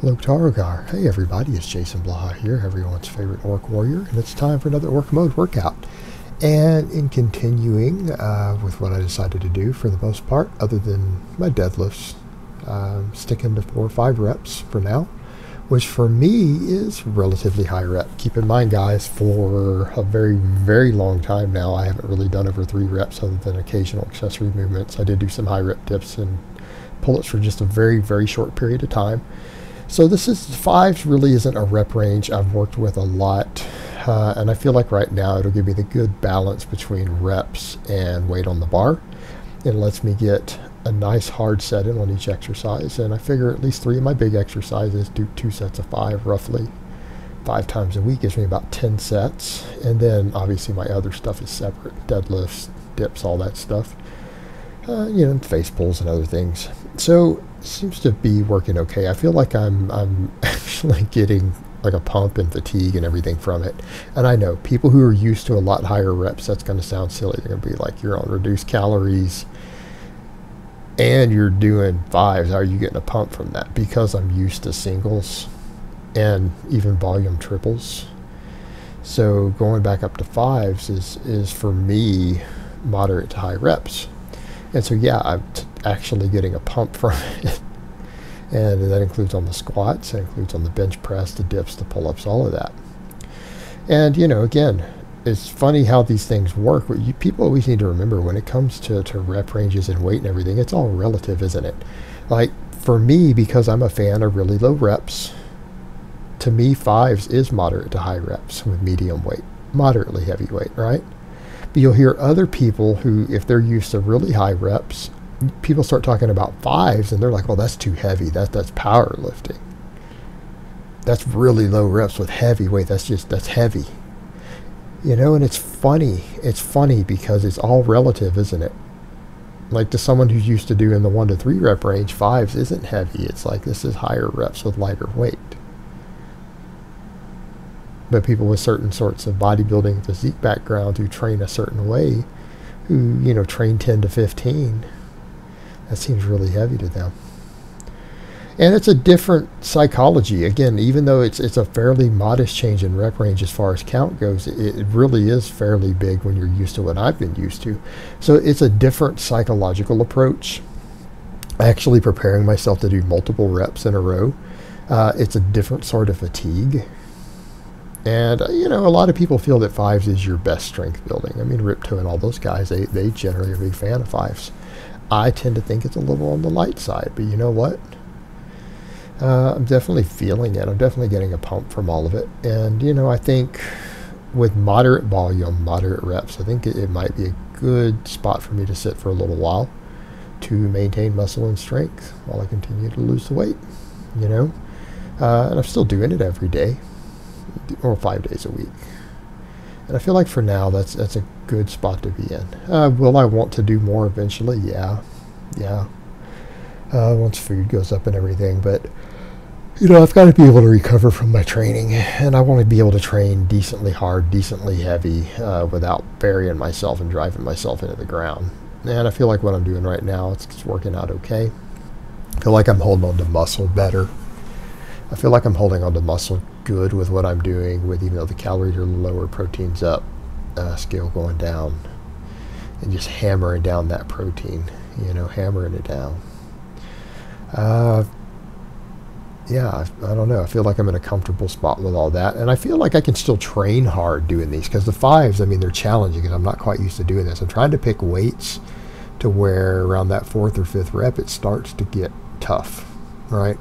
Loktarogar. Hey everybody, it's Jason Blaha here, everyone's favorite Orc Warrior, and it's time for another Orc Mode workout. And in continuing with what I decided to do for the most part, other than my deadlifts, sticking to 4 or 5 reps for now, which for me is relatively high rep. Keep in mind guys, for a very, very long time now, I haven't really done over 3 reps other than occasional accessory movements. I did do some high rep dips and pull-ups for just a very, very short period of time. So this is 5s really isn't a rep range I've worked with a lot, and I feel like right now it'll give me the good balance between reps and weight on the bar. It lets me get a nice hard set in on each exercise, and I figure at least 3 of my big exercises, do 2 sets of 5 roughly 5 times a week, gives me about 10 sets, and then obviously my other stuff is separate, deadlifts, dips, all that stuff, you know, face pulls and other things. So seems to be working okay. I feel like I'm actually getting like a pump and fatigue and everything from it. And I know people who are used to a lot higher reps, that's going to sound silly. They're going to be like, you're on reduced calories and you're doing 5s. How are you getting a pump from that? Because I'm used to singles and even volume triples. So going back up to 5s is for me moderate to high reps. And so yeah, I'm actually getting a pump from it. And that includes on the squats, that includes on the bench press, the dips, the pull-ups, all of that. And you know, again, it's funny how these things work. People always need to remember when it comes to rep ranges and weight and everything, it's all relative, isn't it? Like for me, because I'm a fan of really low reps, to me 5s is moderate to high reps with medium weight, moderately heavy weight, right? But you'll hear other people who, if they're used to really high reps, people start talking about 5s and they're like, well, that's too heavy. That's powerlifting. That's really low reps with heavy weight. That's heavy. You know, and it's funny. It's funny because it's all relative, isn't it? Like to someone who's used to doing the 1 to 3 rep range, 5s isn't heavy. It's like this is higher reps with lighter weight. But people with certain sorts of bodybuilding physique background who train a certain way, who, you know, train 10 to 15, that seems really heavy to them. And it's a different psychology. Again, even though it's a fairly modest change in rep range as far as count goes, it really is fairly big when you're used to what I've been used to. So it's a different psychological approach. Actually preparing myself to do multiple reps in a row. It's a different sort of fatigue. And, you know, a lot of people feel that 5s is your best strength building. I mean, Ripto and all those guys, they generally are a big fan of 5s. I tend to think it's a little on the light side, but you know what? I'm definitely feeling it. I'm definitely getting a pump from all of it. And, you know, I think with moderate volume, moderate reps, I think it might be a good spot for me to sit for a little while to maintain muscle and strength while I continue to lose the weight, you know? And I'm still doing it every day, or 5 days a week. And I feel like for now, that's a good spot to be in. Will I want to do more eventually? Yeah. Once food goes up and everything. But, you know, I've got to be able to recover from my training. And I want to be able to train decently hard, decently heavy, without burying myself and driving myself into the ground. And I feel like what I'm doing right now, it's working out okay. I feel like I'm holding on to muscle better. I feel like I'm holding on to muscle good with what I'm doing, with even though the calories are lower, protein's up, scale going down, and just hammering down that protein, you know, hammering it down. Yeah, I don't know. I feel like I'm in a comfortable spot with all that, and I feel like I can still train hard doing these, because the 5s, I mean, they're challenging because I'm not quite used to doing this. I'm trying to pick weights to where around that 4th or 5th rep it starts to get tough, right?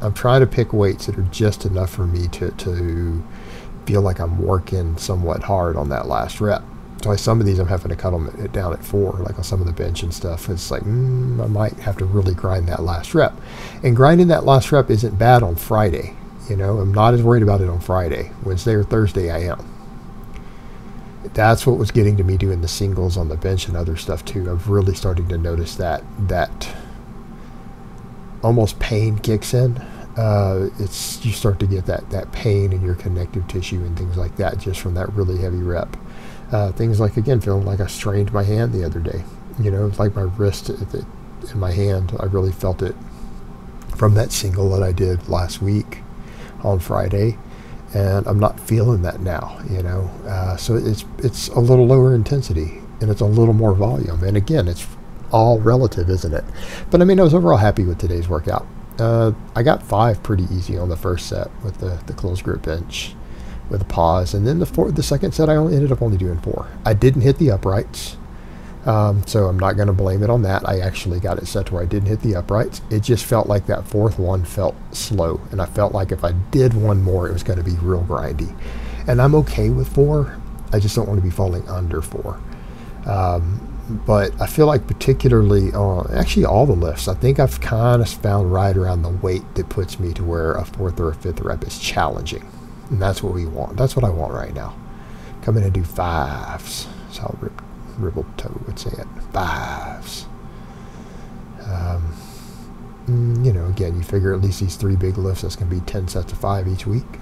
I'm trying to pick weights that are just enough for me to feel like I'm working somewhat hard on that last rep. So like some of these I'm having to cut them down at 4, like on some of the bench and stuff. It's like, I might have to really grind that last rep. And grinding that last rep isn't bad on Friday. You know, I'm not as worried about it on Friday. Wednesday or Thursday I am. That's what was getting to me doing the singles on the bench and other stuff too. I'm really starting to notice that almost pain kicks in. You start to get that pain in your connective tissue and things like that just from that really heavy rep. Things like, again, feeling like I strained my hand the other day. You know, it's like my wrist in my hand, I really felt it from that single that I did last week on Friday, and I'm not feeling that now, you know. So it's a little lower intensity, and it's a little more volume. And again, it's all relative, isn't it? But I mean, I was overall happy with today's workout. I got 5 pretty easy on the first set with the closed grip bench with a pause, and then the second set I ended up only doing 4. I didn't hit the uprights, so I'm not going to blame it on that. I actually got it set to where I didn't hit the uprights. It just felt like that 4th one felt slow, and I felt like if I did one more, it was going to be real grindy. And I'm okay with 4. I just don't want to be falling under 4. But I feel like particularly on actually all the lifts, I think I've kind of found right around the weight that puts me to where a 4th or a 5th rep is challenging. And that's what we want. That's what I want right now. Come in and do 5s. That's how Ribbled Toe would say it. 5s. You know, again, you figure at least these 3 big lifts, that's going to be 10 sets of 5 each week.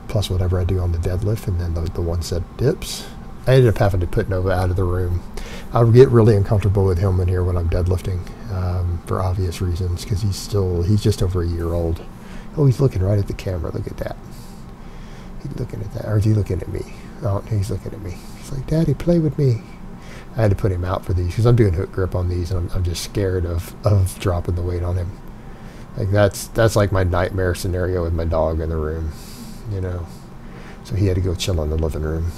Plus whatever I do on the deadlift, and then the 1 set of dips. I ended up having to put Nova out of the room. I get really uncomfortable with him in here when I'm deadlifting, for obvious reasons, because he's just over a year old. Oh, he's looking right at the camera. Look at that. He's looking at that. Or is he looking at me? Oh, he's looking at me. He's like, Daddy, play with me. I had to put him out for these because I'm doing hook grip on these, and I'm just scared of dropping the weight on him. Like that's like my nightmare scenario with my dog in the room, you know. So he had to go chill in the living room.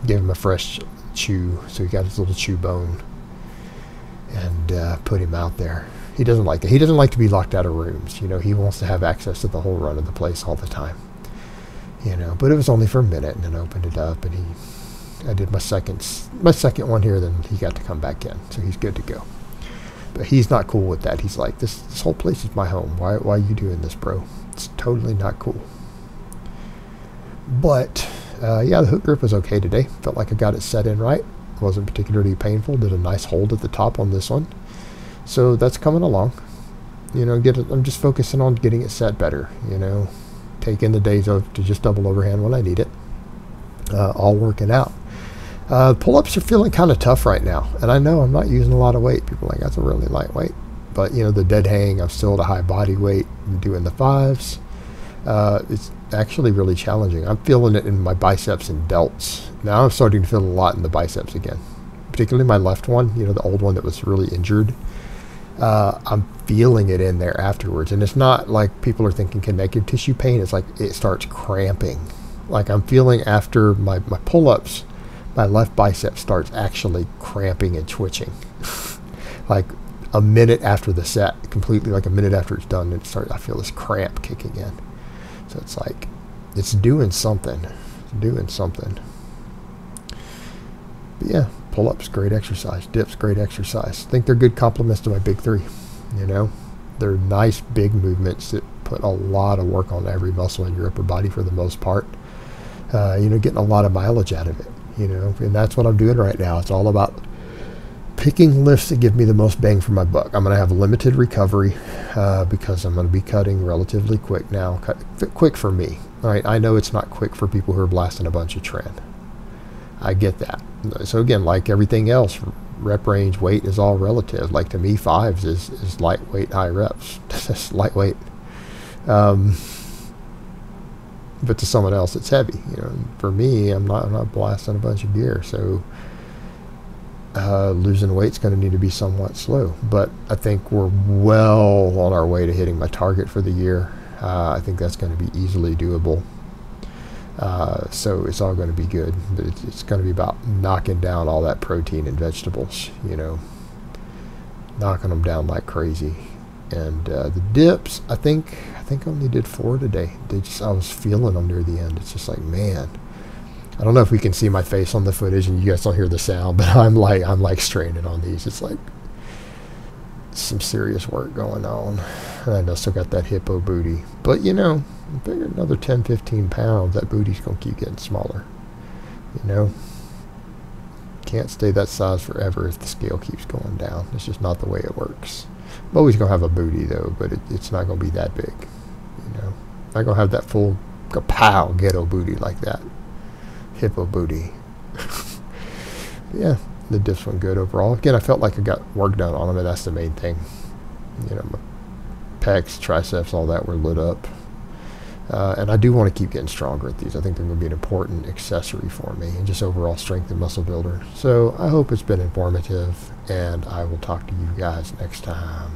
Give him a fresh chew, so he got his little chew bone, and put him out there. He doesn't like it. He doesn't like to be locked out of rooms. You know, he wants to have access to the whole run of the place all the time. You know, but it was only for a minute, and then opened it up, and I did my second one here. Then he got to come back in, so he's good to go. But he's not cool with that. He's like, this whole place is my home. Why are you doing this, bro? It's totally not cool. But yeah, the hook grip was okay today. Felt like I got it set in right. Wasn't particularly painful. Did a nice hold at the top on this one. So that's coming along. You know, I'm just focusing on getting it set better. You know, taking the days off to just double overhand when I need it. All working out. Pull-ups are feeling kind of tough right now. And I know I'm not using a lot of weight. People are like, that's a really lightweight. But, you know, the dead hang, I'm still at a high body weight. I'm doing the 5s. It's actually really challenging. I'm feeling it in my biceps and delts. Now I'm starting to feel a lot in the biceps again. Particularly my left one, you know, the old one that was really injured. I'm feeling it in there afterwards. And it's not like people are thinking connective tissue pain. It's like it starts cramping. Like I'm feeling after my pull-ups, my left bicep starts actually cramping and twitching. Like a minute after the set, completely like a minute after it's done, I feel this cramp kicking in. So it's like, it's doing something. It's doing something. But yeah, pull-ups, great exercise. Dips, great exercise. I think they're good complements to my big 3. You know, they're nice big movements that put a lot of work on every muscle in your upper body for the most part. You know, getting a lot of mileage out of it. You know, and that's what I'm doing right now. It's all about picking lifts that give me the most bang for my buck. I'm going to have limited recovery because I'm going to be cutting relatively quick now. Quick for me. All right, I know it's not quick for people who are blasting a bunch of trend. I get that. So again, like everything else, rep range, weight is all relative. Like to me, 5s is lightweight, high reps. That's lightweight. But to someone else, it's heavy. You know, for me, I'm not blasting a bunch of gear. So losing weight's going to need to be somewhat slow. But I think we're well on our way to hitting my target for the year. I think that's going to be easily doable. So it's all going to be good. But it's going to be about knocking down all that protein and vegetables. You know, knocking them down like crazy. And the dips, I think I only did 4 today. I was feeling them near the end. It's just like, man, I don't know if we can see my face on the footage and you guys don't hear the sound, but I'm like straining on these. It's like some serious work going on. And I still got that hippo booty, but you know, I figure another 10-15 pounds, that booty's gonna keep getting smaller. You know, can't stay that size forever if the scale keeps going down. It's just not the way it works. I'm always gonna have a booty though, but it's not gonna be that big. You know, I'm not gonna have that full kapow ghetto booty like that. Hippo booty. Yeah, the dips went good overall. Again, I felt like I got work done on them, and that's the main thing. You know, my pecs, triceps, all that were lit up. And I do want to keep getting stronger at these. I think they're going to be an important accessory for me and just overall strength and muscle builder. So I hope it's been informative, and I will talk to you guys next time.